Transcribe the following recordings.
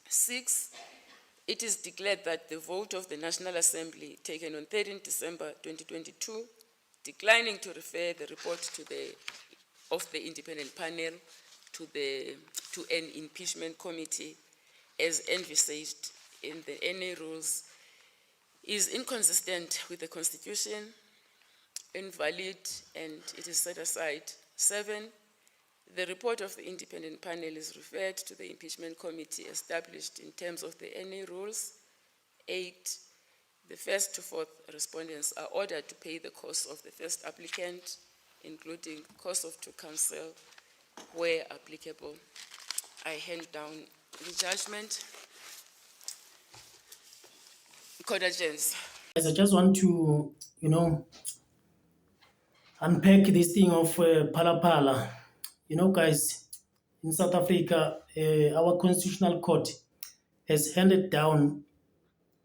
6, it is declared that the vote of the National Assembly taken on 13 December 2022, declining to refer the report of the independent panel to an impeachment committee as envisaged in the NA rules, is inconsistent with the Constitution, invalid, and it is set aside. 7, the report of the independent panel is referred to the impeachment committee established in terms of the NA rules. 8, the first to fourth respondents are ordered to pay the costs of the first applicant, including cost of to counsel, where applicable. I hand down the judgment. Court adjourns. I just want to, unpack this thing of Phala Phala. Guys, in South Africa, our constitutional court has handed down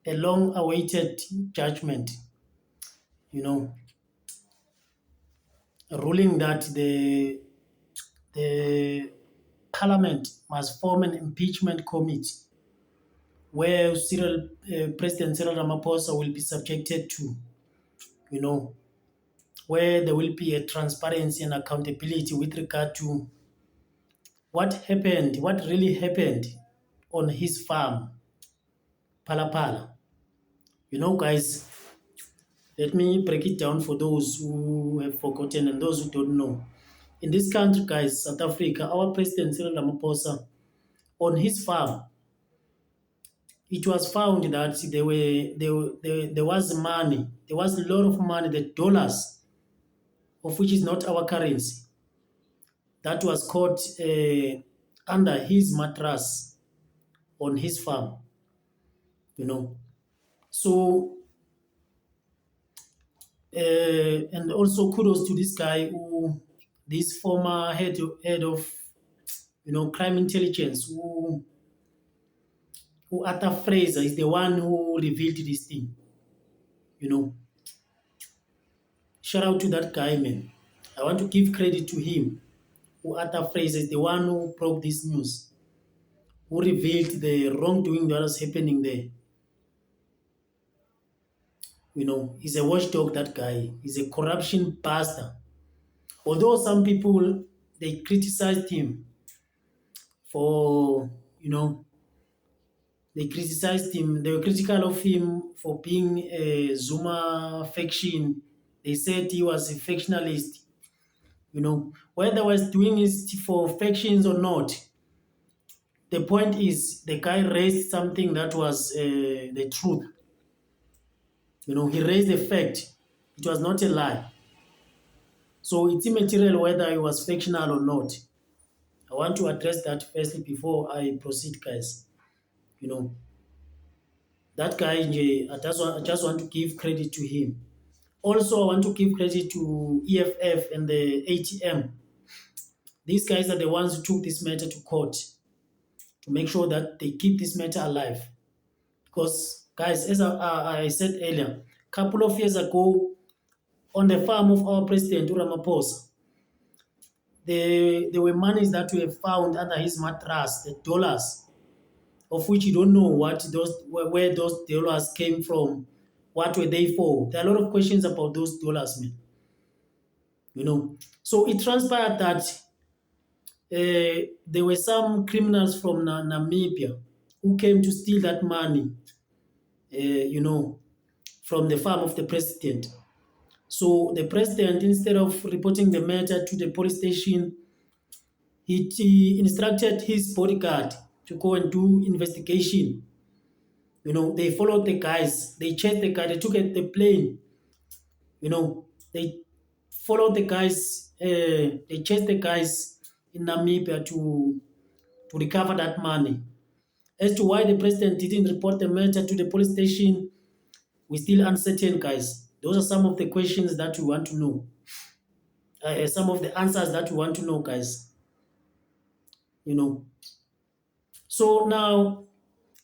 a long-awaited judgment, ruling that the parliament must form an impeachment committee where President Cyril Ramaphosa will be subjected to, where there will be a transparency and accountability with regard to what happened, what really happened on his farm, Phalaphala. Guys, let me break it down for those who have forgotten and those who don't know. In this country, guys, South Africa, our President Cyril Ramaphosa, on his farm, it was found that there was money, there was a lot of money, the dollars, of which is not our currency, that was caught under his mattress on his farm, So, and also kudos to this guy this former head of, crime intelligence, who Arthur Fraser is the one who revealed this thing, Shout out to that guy, man. I want to give credit to him. Who Arthur Fraser is the one who broke this news, who revealed the wrongdoing that was happening there. He's a watchdog, that guy. He's a corruption bastard. Although some people, they criticized him for, they criticized him. They were critical of him for being a Zuma faction. They said he was a factionalist. Whether he was doing it for factions or not, the point is the guy raised something that was the truth. He raised a fact. It was not a lie. So it's immaterial whether he was factional or not. I want to address that firstly before I proceed, guys. That guy, I just want to give credit to him. Also, I want to give credit to EFF and the ATM. These guys are the ones who took this matter to court to make sure that they keep this matter alive. Because, guys, as I said earlier, a couple of years ago, on the farm of our president, Ramaphosa, there were monies that were found under his mattress, the dollars, of which you don't know where those dollars came from, what were they for. There are a lot of questions about those dollars, man. So it transpired that there were some criminals from Namibia who came to steal that money, from the farm of the president. So the president, instead of reporting the matter to the police station, he instructed his bodyguard to go and do investigation. They followed the guys. They chased the guy. They took the plane. They followed the guys. They chased the guys in Namibia to recover that money. As to why the president didn't report the matter to the police station, we're still uncertain, guys. Those are some of the questions that we want to know. Some of the answers that we want to know, guys. So now,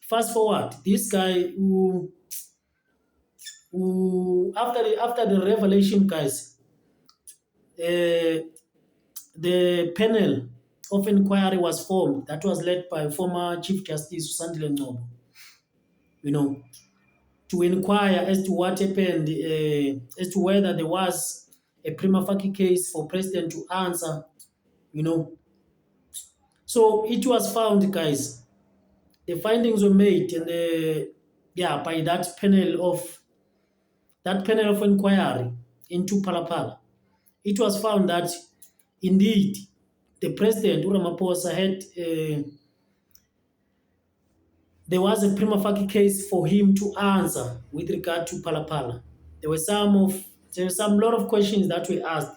fast forward, this guy who after the revelation, guys, the panel of inquiry was formed that was led by former Chief Justice Sandile Ngcobo, you know, to inquire as to what happened, as to whether there was a prima facie case for president to answer, you know. So it was found, guys. The findings were made, and yeah, by that panel of inquiry into Phalaphala. It was found that indeed the president Ramaphosa had there was a prima facie case for him to answer with regard to Phalaphala. There were some lot of questions that were asked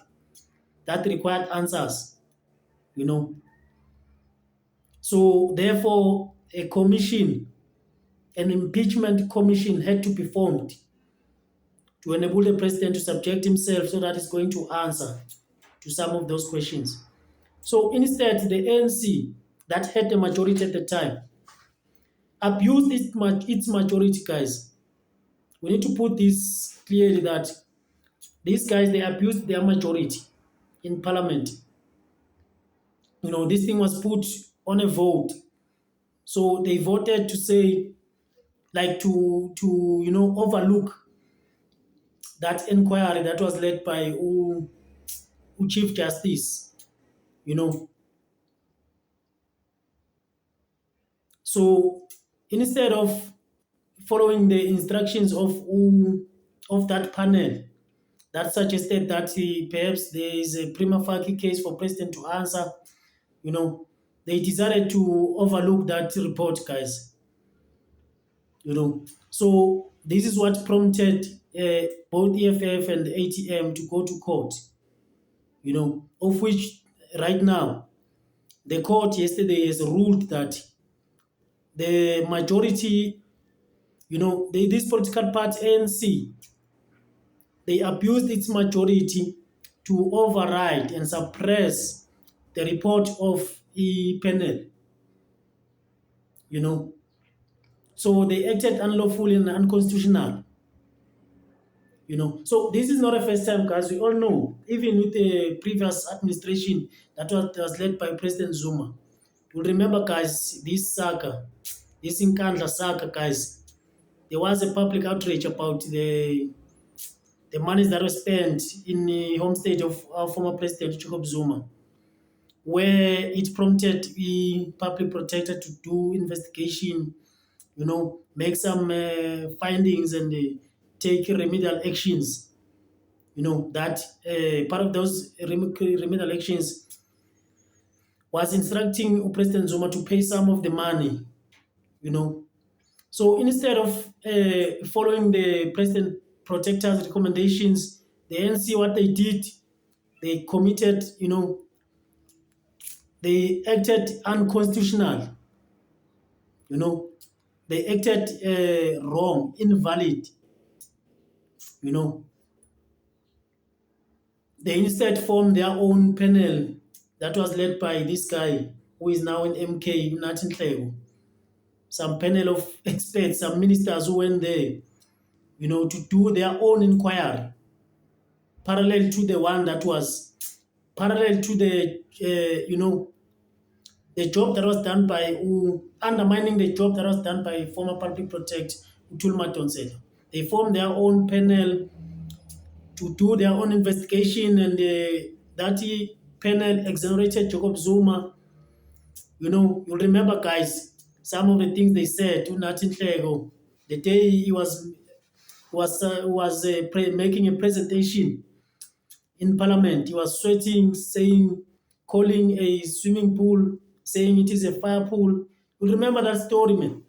that required answers, you know. So therefore, an impeachment commission had to be formed to enable the president to subject himself so that he's going to answer to some of those questions. So instead, the ANC that had the majority at the time abused its majority, guys. We need to put this clearly that these guys, they abused their majority in parliament. You know, this thing was put on a vote. So they voted to say, like to overlook that inquiry that was led by Chief Justice, you know. So instead of following the instructions of that panel that suggested that perhaps there is a prima facie case for president to answer, you know, they decided to overlook that report, guys. You know, so this is what prompted both EFF and ATM to go to court. You know, of which right now the court yesterday has ruled that the majority, this political party ANC, they abused its majority to override and suppress the report of the panel, you know. So they acted unlawfully and unconstitutional, you know. So this is not a first time, guys. We all know, even with the previous administration that was led by President Zuma. You'll remember, guys, this saga, this Nkandla saga, guys. There was a public outrage about the monies that were spent in the home state of our former president, Jacob Zuma, where it prompted the public protector to do investigation, you know, make some findings and take remedial actions. You know, that part of those remedial actions was instructing President Zuma to pay some of the money, you know. So instead of following the president protector's recommendations, the NC, what they did, they committed, they acted unconstitutional, you know, they acted wrong, invalid, you know. They instead formed their own panel that was led by this guy who is now in MK, Nathi Nhleko. Some panel of experts, some ministers who went there, you know, to do their own inquiry, parallel to the one that was, parallel to the, the job that was done by, undermining the job that was done by former public protector, Utulma Tonsela. They formed their own panel to do their own investigation, and that panel exonerated Jacob Zuma. You know, you'll remember, guys, some of the things they said to Nathi Nhleko the day he was making a presentation in Parliament. He was sweating, calling a swimming pool, saying it is a fire pool. You remember that story, man?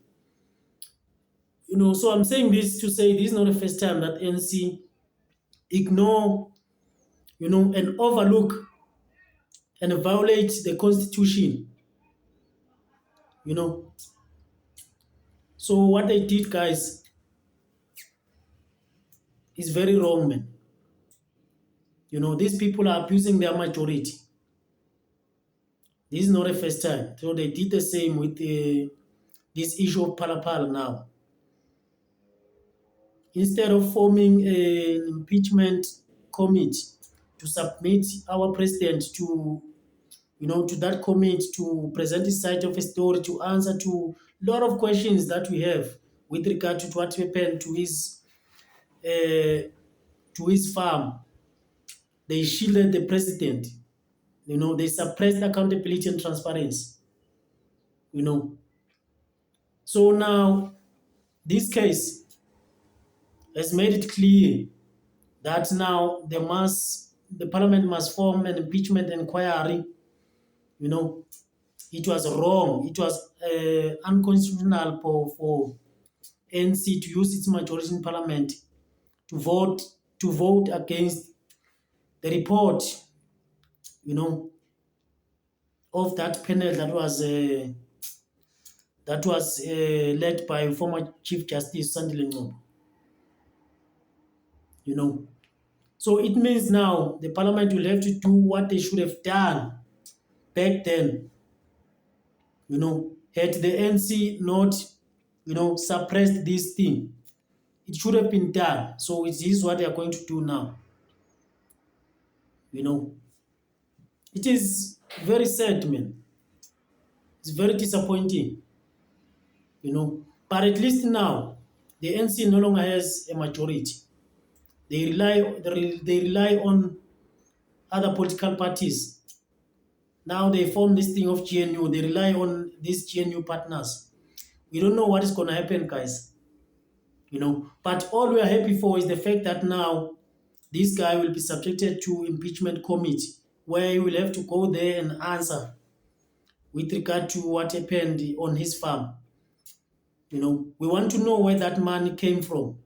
You know, so I'm saying this to say this is not the first time that NC ignore, and overlook and violate the Constitution, you know. So what they did, guys, is very wrong, man. You know, these people are abusing their majority. This is not the first time. So they did the same with this issue of Phalaphala now. Instead of forming an impeachment committee to submit our president to, to that committee to present his side of a story, to answer to a lot of questions that we have with regard to what happened to his farm. They shielded the president. They suppressed accountability and transparency. You know. So now this case has made it clear that now the parliament must form an impeachment inquiry. It was wrong. It was unconstitutional for NC to use its majority in parliament to vote against the report, of that panel that was led by former Chief Justice Sandile Ngcobo. So it means now the parliament will have to do what they should have done back then. Had the NC not, suppressed this thing, it should have been done. So it is what they are going to do now. It is very sad, man. It's very disappointing. But at least now the NC no longer has a majority. They rely on other political parties. Now they form this thing of GNU. They rely on these GNU partners. We don't know what is going to happen, guys. But all we are happy for is the fact that now this guy will be subjected to impeachment committee, where he will have to go there and answer with regard to what happened on his farm. We want to know where that money came from,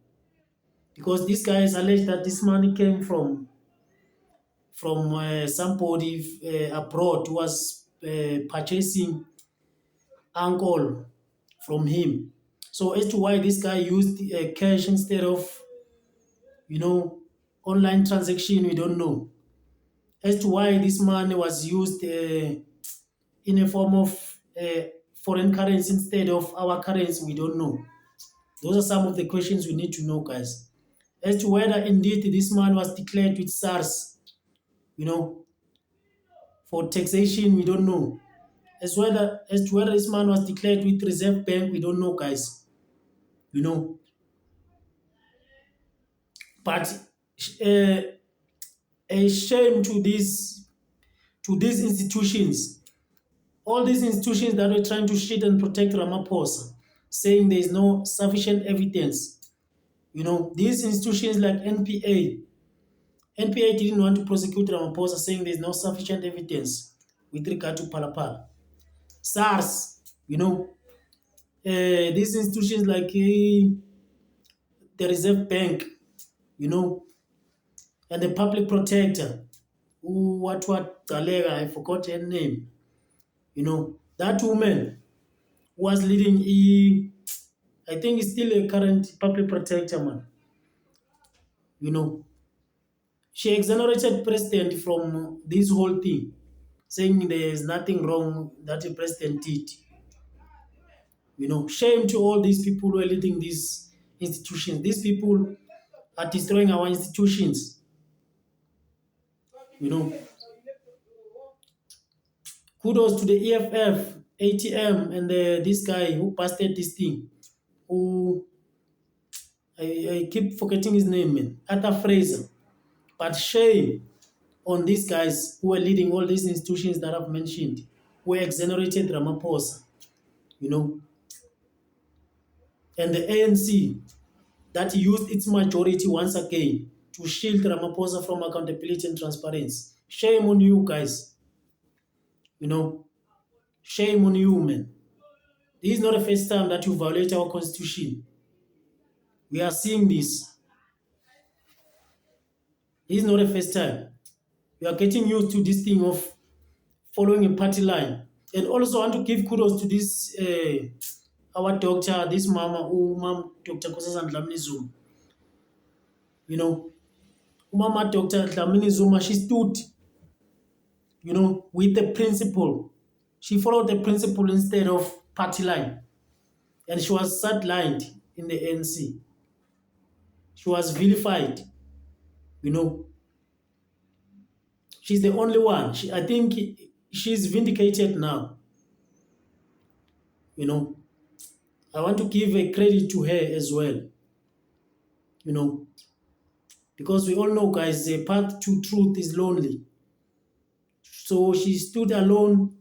because this guy has alleged that this money came from somebody abroad who was purchasing alcohol from him. So as to why this guy used cash instead of online transaction, we don't know. As to why this money was used in a form of foreign currency instead of our currency, we don't know. Those are some of the questions we need to know, guys. As to whether indeed this money was declared with SARS, for taxation, we don't know. As to whether this man was declared with Reserve Bank, we don't know, guys. But a shame to these institutions, all these institutions that were trying to shield and protect Ramaphosa, saying there is no sufficient evidence. These institutions like NPA didn't want to prosecute Ramaphosa, saying there is no sufficient evidence with regard to Phalaphala. SARS, these institutions like the Reserve Bank, and the public protector, I forgot her name. That woman was leading I think is still a current public protector, man. She exonerated president from this whole thing, saying there is nothing wrong that the president did. Shame to all these people who are leading these institutions. These people are destroying our institutions. Kudos to the EFF, ATM, and this guy who busted this thing. Who I keep forgetting his name, man. Arthur Fraser. But shame on these guys who are leading all these institutions that I've mentioned, who exonerated Ramaphosa, and the ANC that used its majority once again to shield Ramaphosa from accountability and transparency. Shame on you guys. Shame on you, man. This is not the first time that you violate our constitution. We are seeing this. This is not the first time. We are getting used to this thing of following a party line. And also I want to give kudos to this, our doctor, this mom, Dr. Nkosazana Zuma. Mama Dr. Dlamini Zuma, she stood, with the principle. She followed the principle instead of party line. And she was sidelined in the ANC. She was vilified. She's the only one. I think she's vindicated now. You know, I want to give a credit to her as well. You know, because we all know, guys, the path to truth is lonely. So she stood alone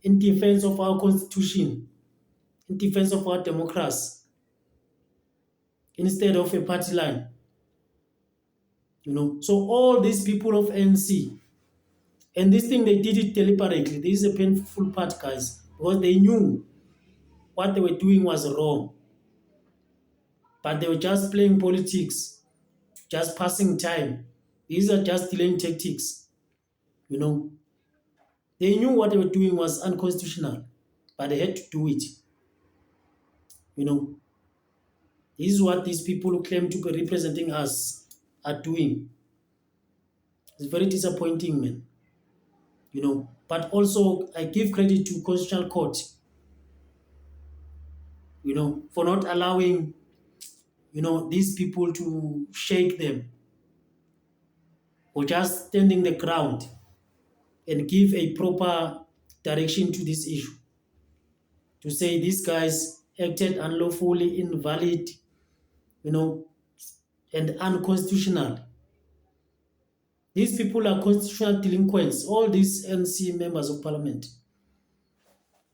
in defense of our constitution, in defense of our democracy, instead of a party line. You know, so all these people of NC, and this thing, they did it deliberately. This is a painful part, guys, because they knew what they were doing was wrong. But they were just playing politics, just passing time. These are just delaying tactics. You know, they knew what they were doing was unconstitutional, but they had to do it. You know, this is what these people who claim to be representing us are doing. It's very disappointing, man. You know, but also I give credit to Constitutional Court, you know, for not allowing, you know, these people to shake them, or just standing the ground and give a proper direction to this issue. To say these guys acted unlawfully, invalid, you know, and unconstitutional. These people are constitutional delinquents, all these NC members of parliament,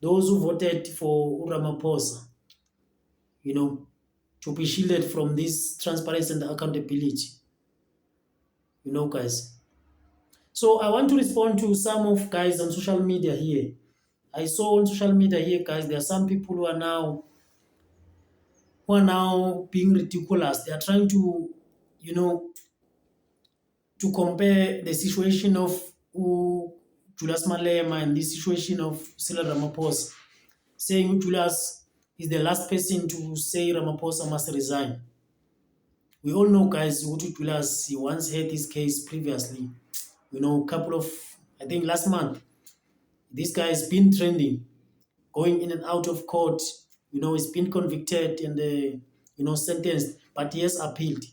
those who voted for Ramaphosa, you know, to be shielded from this transparency and accountability. You know, guys. So I want to respond to some of guys on social media here. I saw on social media here, guys, there are some people who are now being ridiculous. They are trying to, you know, to compare the situation of Julius Malema and the situation of Cyril Ramaphosa, saying Julius is the last person to say Ramaphosa must resign. We all know, guys, Utu Julius, he once had this case previously, you know, I think last month. This guy has been trending, going in and out of court. You know, he's been convicted and, you know, sentenced, but he has appealed,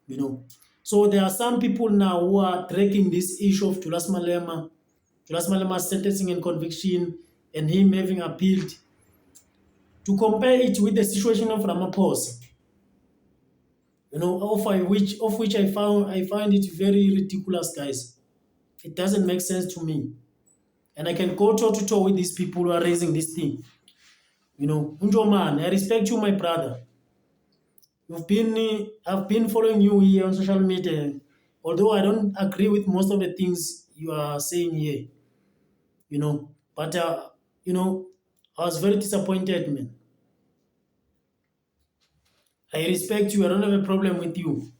you know. So there are some people now who are dragging this issue of Julius Malema's sentencing and conviction, and him having appealed, to compare it with the situation of Ramaphosa. You know, of which I find it very ridiculous, guys. It doesn't make sense to me. And I can go toe to toe with these people who are raising this thing. You know, Unjo man, I respect you, my brother. I've been following you here on social media, although I don't agree with most of the things you are saying here. You know, but you know, I was very disappointed, man. I respect you. I don't have a problem with you.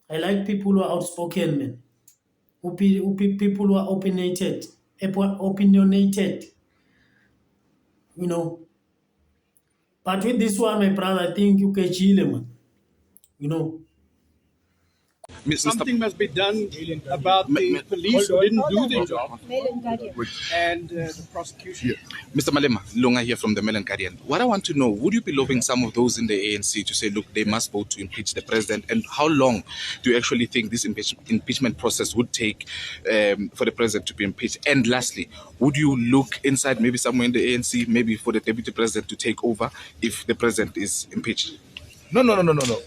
I like people who are outspoken, man. People who are opinionated. You know. But with this one, my brother, I think you can chill, man. You know. Something must be done about the police who didn't do their job and the prosecution. Mr. Malema, Lunga here from the Mail and Guardian. What I want to know, would you be lobbying some of those in the ANC to say, look, they must vote to impeach the president? And how long do you actually think this impeachment process would take for the president to be impeached? And lastly, would you look inside maybe somewhere in the ANC, maybe for the deputy president to take over if the president is impeached? No.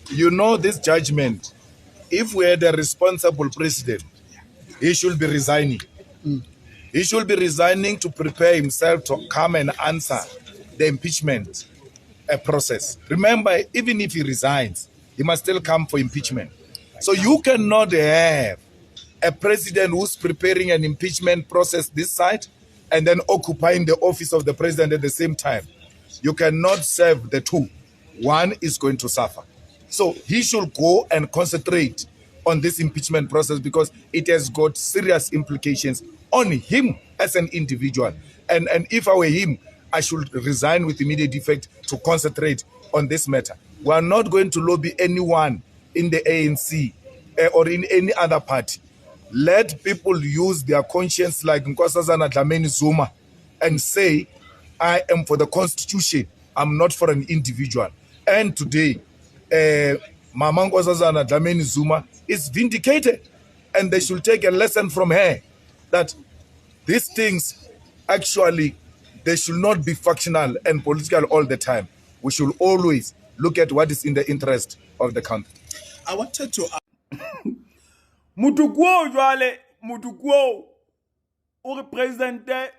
You know this judgment. If we had a responsible president, he should be resigning. He should be resigning to prepare himself to come and answer the impeachment process. Remember, even if he resigns, he must still come for impeachment. So you cannot have a president who's preparing an impeachment process this side and then occupying the office of the president at the same time. You cannot serve the two. One is going to suffer. So he should go and concentrate on this impeachment process because it has got serious implications on him as an individual. And if I were him, I should resign with immediate effect to concentrate on this matter. We are not going to lobby anyone in the ANC or in any other party. Let people use their conscience like Nkosazana Zuma and say, I am for the constitution. I'm not for an individual. And today, Mama Nkosazana Zuma is vindicated, and they should take a lesson from her that These things, actually, they should not be factional and political all the time. We should always look at what is in the interest of the country. I wanted to Mutukuo jwale mutukuo o represente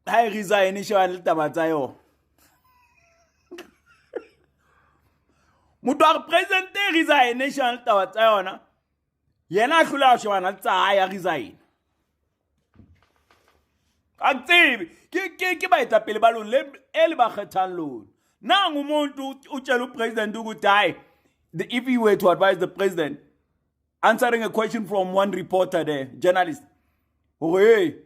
ha e resign shwa le taba tsa yo. Mutu a represente resign shwa le taba tsa yona. Yena hlula shwa na tsa ya resign. Aktivi ke ba eta pele ba lo le ba kgethang lo. Na ngumuntu utshela upresident ukuthi hayi, if he were to advise the president, answering a question from one reporter there, journalist. Oh, hey,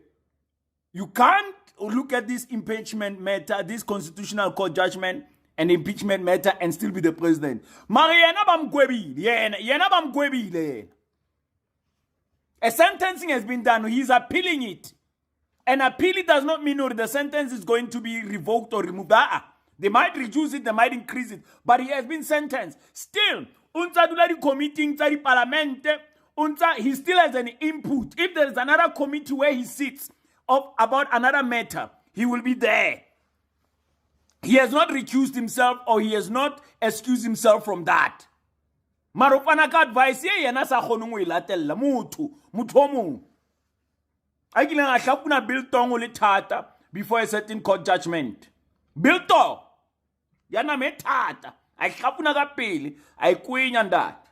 you can't look at this impeachment matter, this constitutional court judgment and impeachment matter and still be the president. Mariana Bamkwebile. A sentencing has been done. He's appealing it. And appeal does not mean the sentence is going to be revoked or removed. They might reduce it, they might increase it. But he has been sentenced. Still, committee inside the parliament, he still has an input. If there is another committee where he sits about another matter, he will be there. He has not recused himself or he has not excused himself from that. Marofana ka advice ye yena sa khonong o ilatella motho omo. I can a bill tong le tata before a certain court judgment. Bill to yana me tata. I kapuna ka pele. I queen and that.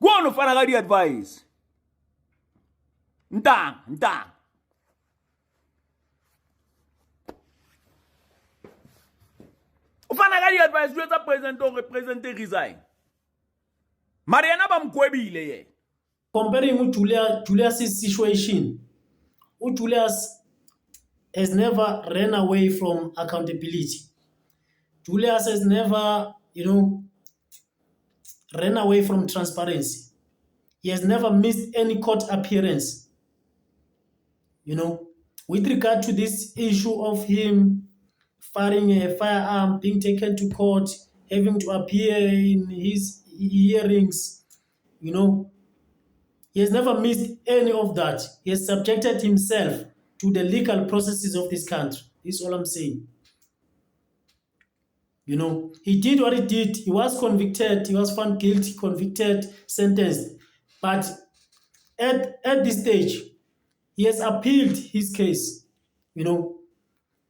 Go on fana the advice. Ndang. Ufana the advice you as a president or represent resign. Mariana Bamkwebile ye. Comparing Julius's situation, Julius has never ran away from accountability. Julius has never, ran away from transparency. He has never missed any court appearance. With regard to this issue of him firing a firearm, being taken to court, having to appear in his hearings, he has never missed any of that. He has subjected himself to the legal processes of this country. This is all I'm saying. He did what he did. He was convicted. He was found guilty, convicted, sentenced. But at this stage, he has appealed his case.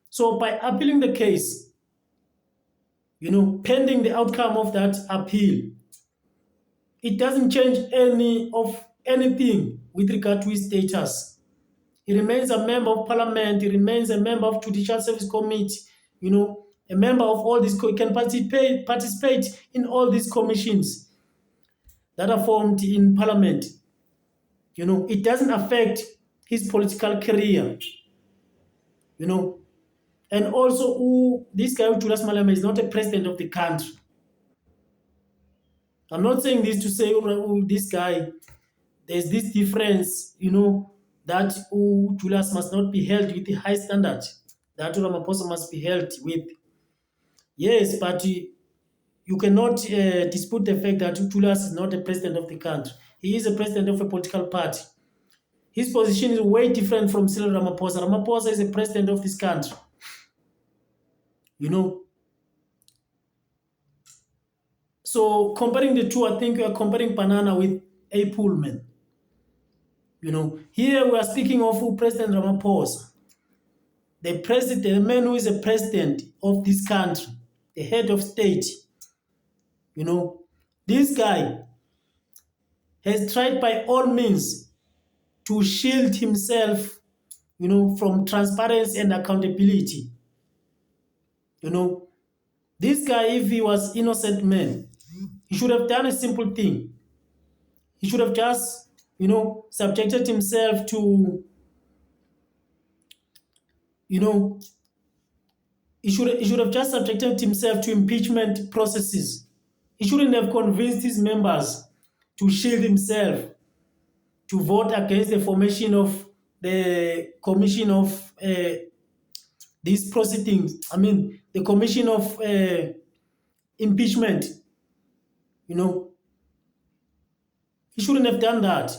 So by appealing the case, pending the outcome of that appeal, it doesn't change anything with regard to his status. He remains a member of parliament. He remains a member of Judicial Service Committee. A member of all these. He can participate in all these commissions that are formed in parliament. It doesn't affect his political career. And also, this guy, Julius Malema, is not a president of the country. I'm not saying this to say, this guy, there's this difference, that Julius must not be held with the high standard that Ramaphosa must be held with. Yes, but you cannot dispute the fact that Julius is not a president of the country. He is a president of a political party. His position is way different from Cyril Ramaphosa. Ramaphosa is a president of this country. So comparing the two, I think we are comparing banana with a Pullman. Here we are speaking of President Ramaphosa, the man who is a president of this country, the head of state. This guy has tried by all means to shield himself, from transparency and accountability. This guy, if he was innocent man, he should have done a simple thing. He should have just, subjected himself to, he should have just subjected himself to impeachment processes. He shouldn't have convinced his members to shield himself, to vote against the formation of the commission of these proceedings. The commission of impeachment. He shouldn't have done that.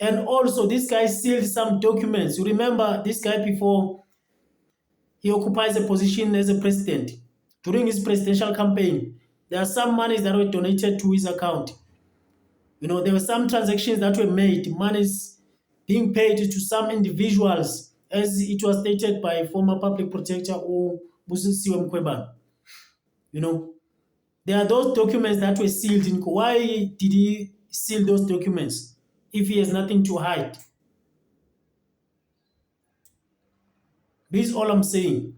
And also, this guy sealed some documents. You remember this guy before he occupies a position as a president. During his presidential campaign, there are some monies that were donated to his account. There were some transactions that were made, monies being paid to some individuals, as it was stated by former public protector Busisiwe Mkhwebane. There are those documents that were sealed. Why did he seal those documents if he has nothing to hide? This is all I'm saying.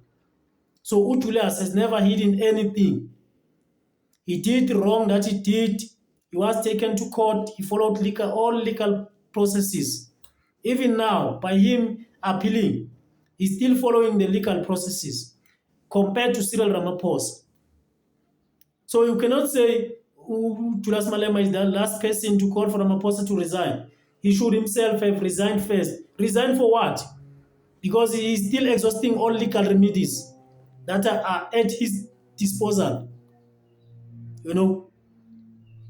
So Utulas has never hidden anything. He did wrong that he did. He was taken to court. He followed all legal processes. Even now, by him appealing, he's still following the legal processes compared to Cyril Ramaphosa. So you cannot say Julius Malema is the last person to call for Ramaphosa to resign. He should himself have resigned first. Resign for what? Because he is still exhausting all legal remedies that are at his disposal.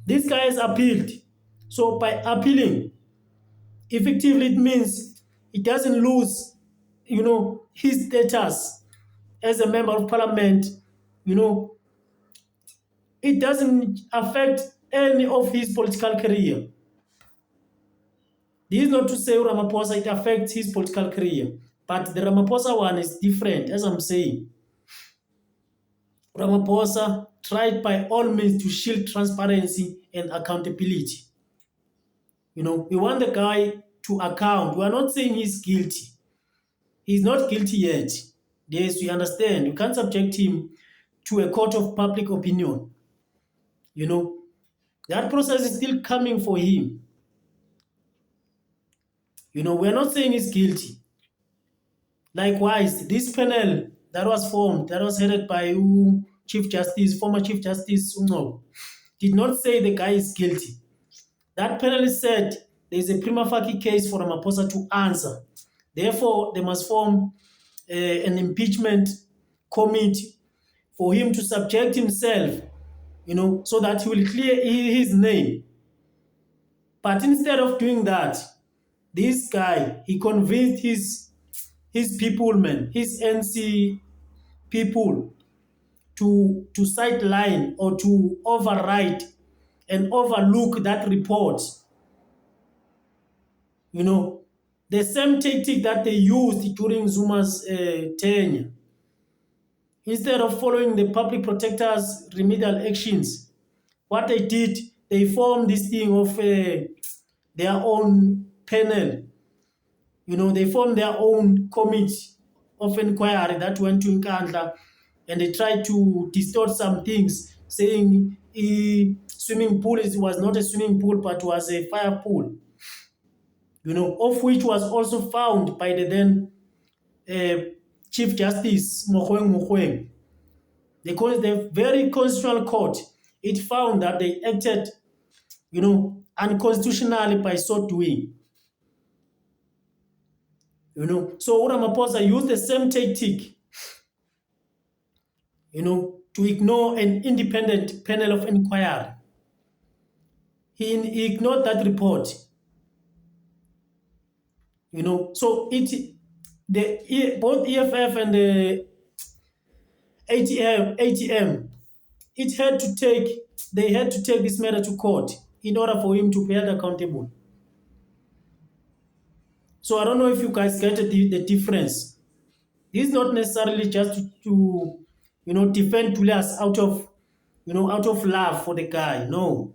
This guy has appealed. So by appealing, effectively it means he doesn't lose, his status as a member of parliament. It doesn't affect any of his political career. This is not to say Ramaphosa, it affects his political career. But the Ramaphosa one is different, as I'm saying. Ramaphosa tried by all means to shield transparency and accountability. We want the guy to account. We are not saying he's guilty. He's not guilty yet. Yes, we understand. You can't subject him to a court of public opinion. That process is still coming for him. We're not saying he's guilty. Likewise, this panel that was formed, that was headed by former Chief Justice Ngcobo, did not say the guy is guilty. That panel said there is a prima facie case for Ramaphosa to answer. Therefore, they must form an impeachment committee for him to subject himself, so that he will clear his name. But instead of doing that, this guy, he convinced his people, his NC people, to sideline or to override and overlook that report. The same tactic that they used during Zuma's tenure. Instead of following the public protector's remedial actions, what they did, they formed this thing of their own panel. They formed their own committee of inquiry that went to Nkandla, and they tried to distort some things, saying swimming pool was not a swimming pool but was a fire pool, of which was also found by the then Chief Justice Mogoeng. The very constitutional court, it found that they acted, unconstitutionally by so doing. So Ramaphosa used the same tactic, to ignore an independent panel of inquiry. He ignored that report. So both EFF and the ATM, they had to take this matter to court in order for him to be held accountable. So I don't know if you guys get the difference. This is not necessarily just to defend Julius out of love for the guy. No.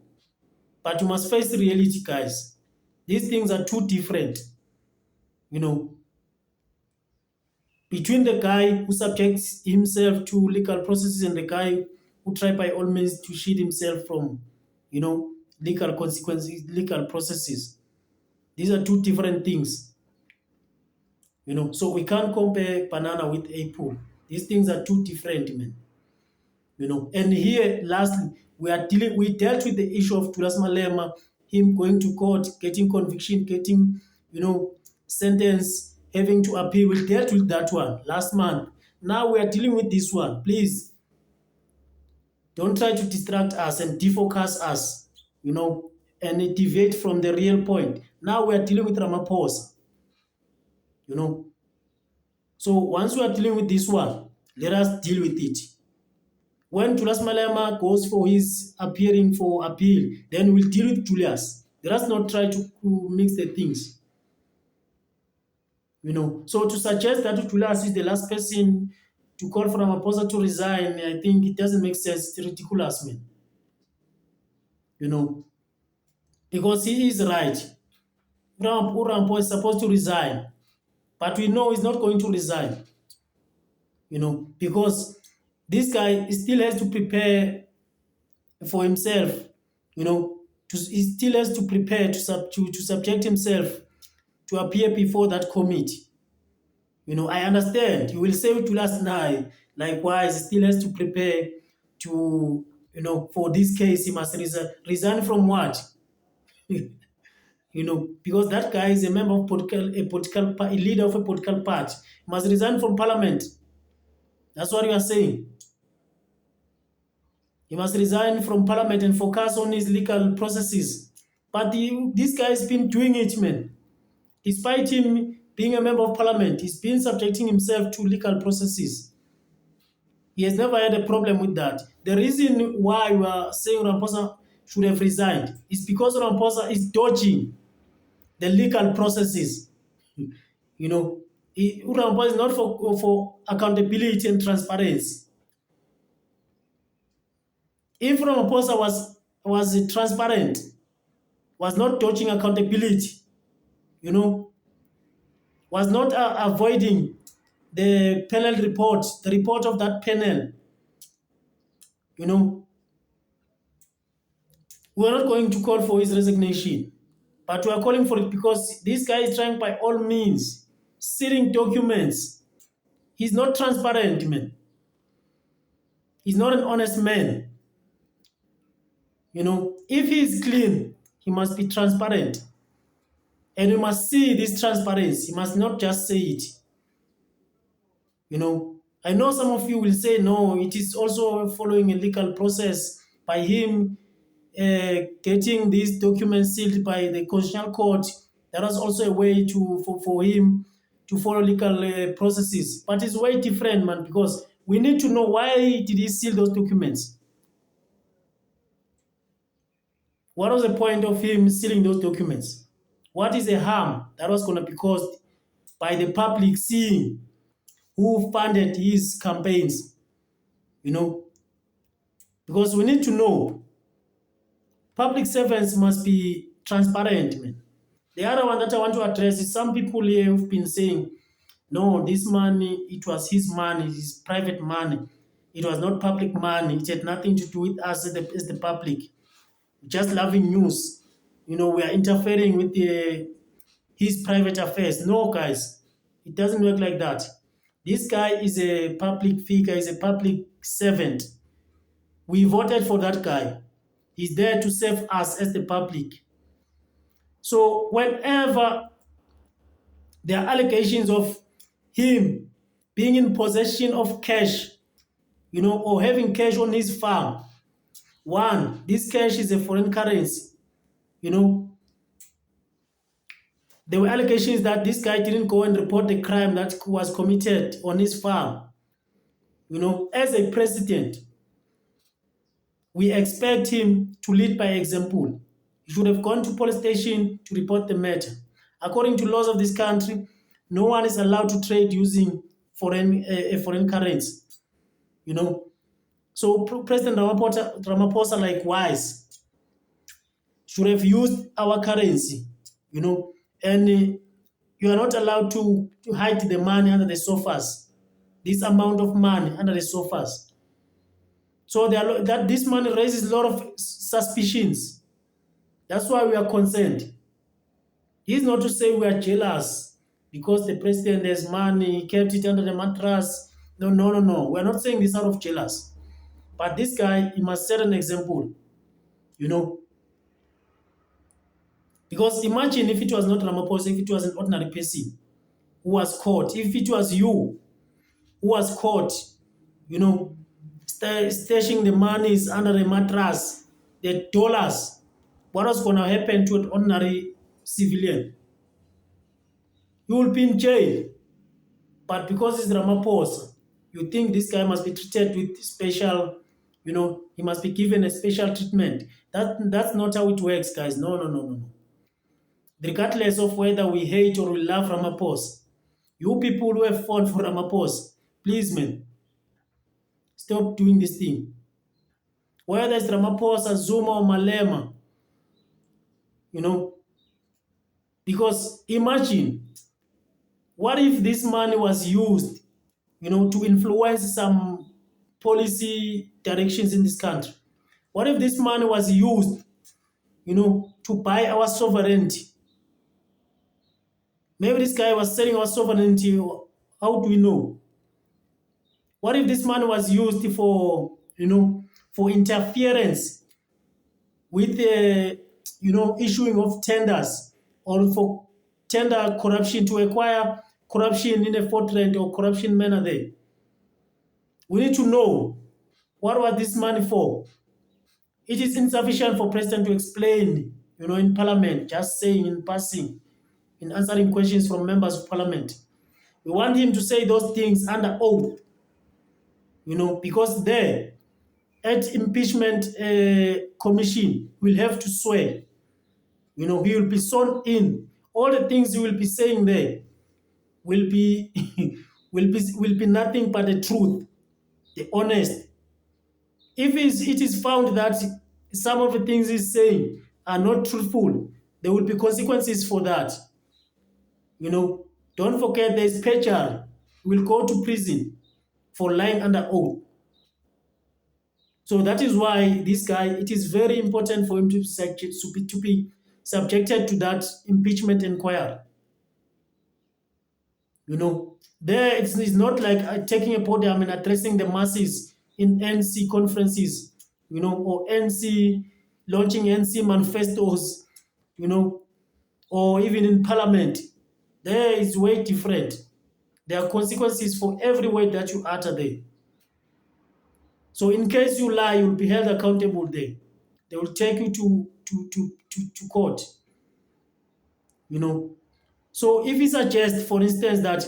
But you must face the reality, guys. These things are too different. Between the guy who subjects himself to legal processes and the guy who tries by all means to shield himself from, legal consequences, legal processes. These are two different things. So we can't compare banana with apple. These things are too different, man. And here, lastly, we dealt with the issue of Julius Malema, him going to court, getting conviction, getting, sentence, having to appeal. We dealt with that one last month. Now we are dealing with this one. Please, don't try to distract us and defocus us, and deviate from the real point. Now we are dealing with Ramaphosa, you know. So once we are dealing with this one, let us deal with it. When Julius Malema goes for his appearing for appeal, then we'll deal with Julius. Let us not try to mix the things. You know, so to suggest that Julius is the last person to call for Ramaphosa to resign, I think it doesn't make sense. It's ridiculous, man. You know, because he is right. Ramaphosa is supposed to resign, but we know he's not going to resign. You know, because this guy still has to prepare for himself. You know, he still has to prepare to subject himself to appear before that committee. You know, I understand. You will say to last night, likewise, he still has to prepare to, you know, for this case, he must resign from what? You know, because that guy is a member of a leader of a political party. He must resign from parliament. That's what you are saying. He must resign from parliament and focus on his legal processes. But this guy has been doing it, man. Despite him being a member of parliament, he's been subjecting himself to legal processes. He has never had a problem with that. The reason why we are saying Ramaphosa should have resigned is because Ramaphosa is dodging the legal processes. You know, Ramaphosa is not for accountability and transparency. If Ramaphosa was transparent, was not dodging accountability, you know, was not avoiding the panel report, the report of that panel, you know, we are not going to call for his resignation, but we are calling for it because this guy is trying by all means, stealing documents. He's not transparent, man. He's not an honest man. You know, if he is clean, he must be transparent. And we must see this transparency. He must not just say it. You know, I know some of you will say, no, it is also following a legal process by him getting these documents sealed by the Constitutional Court. That was also a way for him to follow legal processes. But it's way different, man, because we need to know why did he seal those documents? What was the point of him sealing those documents? What is the harm that was going to be caused by the public seeing who funded his campaigns? You know, because we need to know public servants must be transparent, man. The other one that I want to address is some people here who've been saying, no, this money, it was his money, his private money. It was not public money. It had nothing to do with us as the public. Just loving news. You know, we are interfering with his private affairs. No, guys, it doesn't work like that. This guy is a public figure, is a public servant. We voted for that guy. He's there to serve us as the public. So whenever there are allegations of him being in possession of cash, you know, or having cash on his farm, one, this cash is a foreign currency, you know. There were allegations that this guy didn't go and report the crime that was committed on his farm. You know, as a president, we expect him to lead by example. He should have gone to police station to report the matter. According to laws of this country, no one is allowed to trade using a foreign currency. You know, so President Ramaphosa likewise should have used our currency. You know, and you are not allowed to hide the money under the sofas. This amount of money under the sofas. So that this money raises a lot of suspicions. That's why we are concerned. It's not to say we are jealous because the president has money, he kept it under the mattress. No. We're not saying this out of jealous. But this guy, he must set an example, you know. Because imagine if it was not Ramaphosa, if it was an ordinary person who was caught, if it was you who was caught, you know, stashing the monies under the mattress, the dollars, what was going to happen to an ordinary civilian. You will be in jail. But because it's Ramaphosa, you think this guy must be treated with special, he must be given a special treatment. That's not how it works, guys. No, no, no, no, no. Regardless of whether we hate or we love Ramaphosa, you people who have fought for Ramaphosa, please, man, stop doing this thing. Whether it's Ramaphosa, Zuma, or Malema, because imagine, what if this money was used, to influence some policy directions in this country? What if this money was used, to buy our sovereignty? Maybe this guy was selling our sovereignty. How do we know? What if this money was used for, for interference with the, issuing of tenders, or for tender corruption, to acquire corruption in a fraudulent or corruption manner there? We need to know, what was this money for? It is insufficient for President to explain, in Parliament, just saying in passing, in answering questions from members of Parliament. We want him to say those things under oath, because there, at impeachment commission, we'll have to swear. He will be sworn in. All the things he will be saying there will be will be nothing but the truth, the honest. If it is found that some of the things he's saying are not truthful, there will be consequences for that. Don't forget there's perjury. He will go to prison for lying under oath. So that is why this guy, it is very important for him to be subjected to that impeachment inquiry. There it's not like taking a podium and addressing the masses in NC conferences, or NC, launching NC manifestos, or even in Parliament. There is way different. There are consequences for every word that you utter there. So in case you lie, you'll be held accountable there. They will take you to court. So if he suggests, for instance, that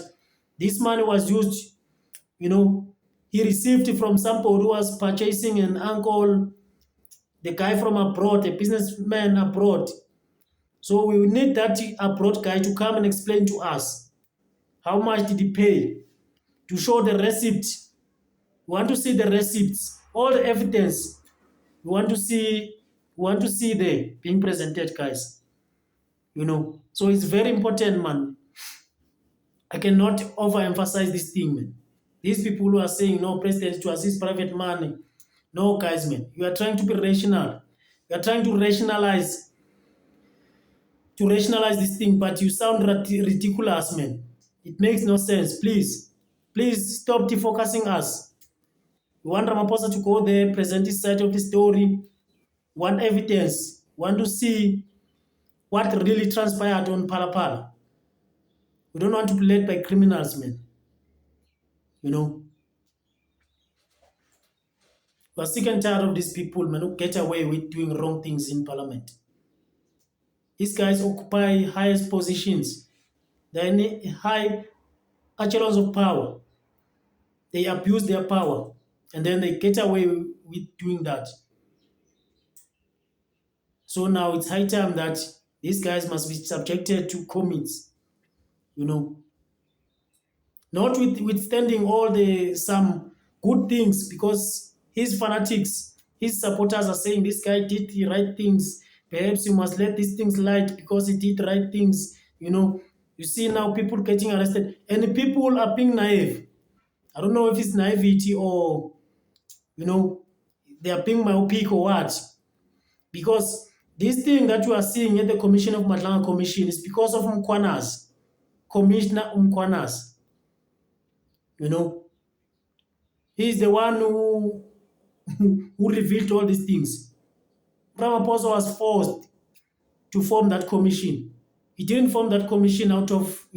this money was used, he received it from somebody who was purchasing an uncle, the guy from abroad, a businessman abroad. So we need that abroad guy to come and explain to us how much did he pay, to show the receipt. We want to see the receipts, all the evidence. We want to see there being presented, guys. So it's very important, man. I cannot overemphasize this thing, man. These people who are saying, no, president to assist private money. No, guys, man. You are trying to be rational. You are trying to rationalize this thing, but you sound ridiculous, man. It makes no sense. Please stop defocusing us. We want Ramaphosa to go there, present his side of the story. We want evidence. We want to see what really transpired on Phalaphala. We don't want to be led by criminals, man. We're sick and tired of these people, man, who get away with doing wrong things in Parliament. These guys occupy highest positions. They're in high echelons of power. They abuse their power, and then they get away with doing that. So now it's high time that these guys must be subjected to commits, notwithstanding all some good things, because his fanatics, his supporters are saying this guy did the right things. Perhaps you must let these things light because he did the right things. You see now people getting arrested, and people are being naive. I don't know if it's naivety or, they are being myopic or what. Because this thing that you are seeing at the Commission of Madlanga Commission is because of Mkwanas, Commissioner Mkwanas. He's the one who revealed all these things. Ramaphosa was forced to form that commission. He didn't form that commission out of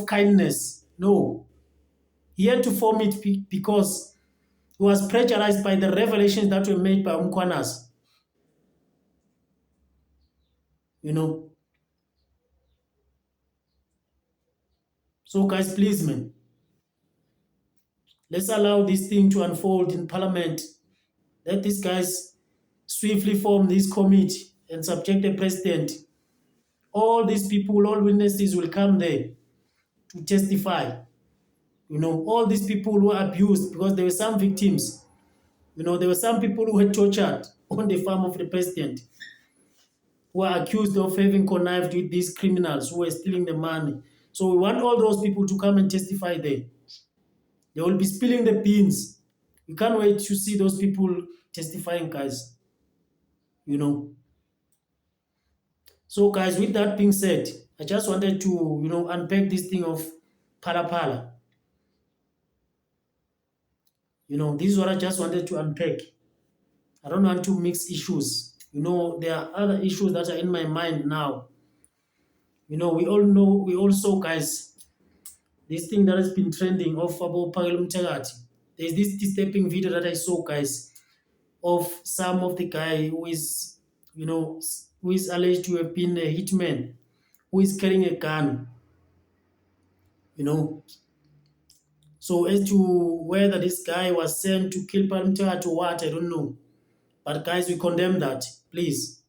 kindness. No. He had to form it because he was pressurized by the revelations that were made by Mkwanas. you know. So guys, please, man, let's allow this thing to unfold in Parliament. Let these guys swiftly form this committee and subject the president. All these people, all witnesses will come there to testify. You know, all these people who were abused, because there were some victims. You know, there were some people who were tortured on the farm of the president, who are accused of having connived with these criminals who were stealing the money. So we want all those people to come and testify there. They will be spilling the beans. We can't wait to see those people testifying, guys. You know. So, guys, with that being said, I just wanted to, unpack this thing of Phala Phala. You know, this is what I just wanted to unpack. I don't want to mix issues. You know, there are other issues that are in my mind now. You know, we all saw, guys, this thing that has been trending of about parliamentary. There's this disturbing video that I saw, guys, of some of the guy who is, who is alleged to have been a hitman, who is carrying a gun, you know. So as to whether this guy was sent to kill parliamentary or what, I don't know. But guys, we condemn that, please.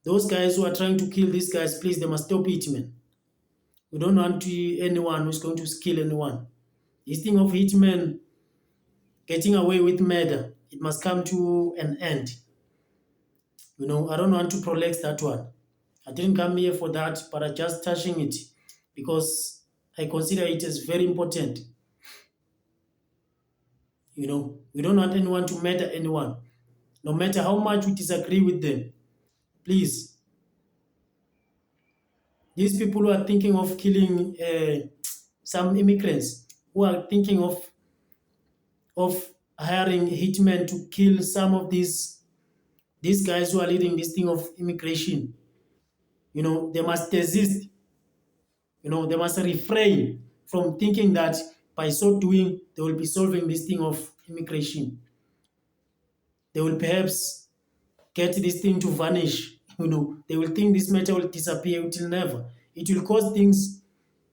Those guys who are trying to kill these guys, please, they must stop it, man. We don't want anyone who's going to kill anyone. This thing of hitmen getting away with murder, it must come to an end. You know, I don't want to prolix that one. I didn't come here for that, but I'm just touching it because I consider it as very important. You know, we don't want anyone to murder anyone, no matter how much we disagree with them. Please, these people who are thinking of killing some immigrants, who are thinking of hiring hitmen to kill some of these guys who are leading this thing of immigration, you know, they must desist. You know, they must refrain from thinking that by so doing, they will be solving this thing of immigration. They will perhaps get this thing to vanish. You know, they will think this matter will disappear. It will never. It will cause things.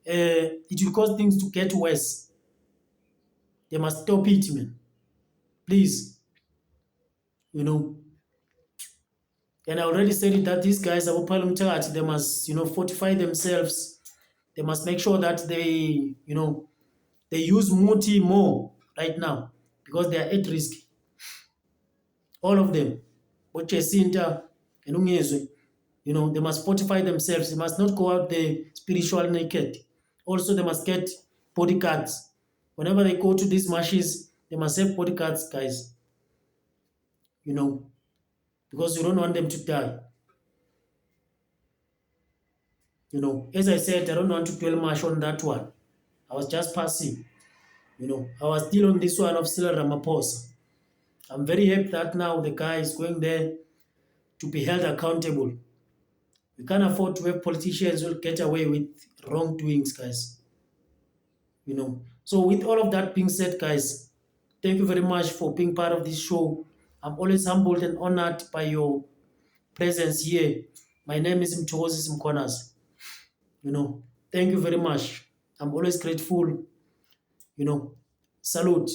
It will cause things to get worse. They must stop it, man. Please. You know. And I already said it that these guys are parliamentary. They must, fortify themselves. They must make sure that they, they use Muti more right now because they are at risk. All of them. Bochesinta and Ungezwe. You know, they must fortify themselves. They must not go out there spiritual naked. Also, they must get bodyguards. Whenever they go to these marches, they must have bodyguards, guys. You know, because you don't want them to die. You know, as I said, I don't want to dwell much on that one. I was just passing. You know, I was still on this one of Cyril Ramaphosa. I'm very happy that now the guy is going there to be held accountable. We can't afford to have politicians who get away with wrongdoings, guys. You know. So with all of that being said, guys, thank you very much for being part of this show. I'm always humbled and honored by your presence here. My name is Mkonas. You know, thank you very much. I'm always grateful. You know, salute.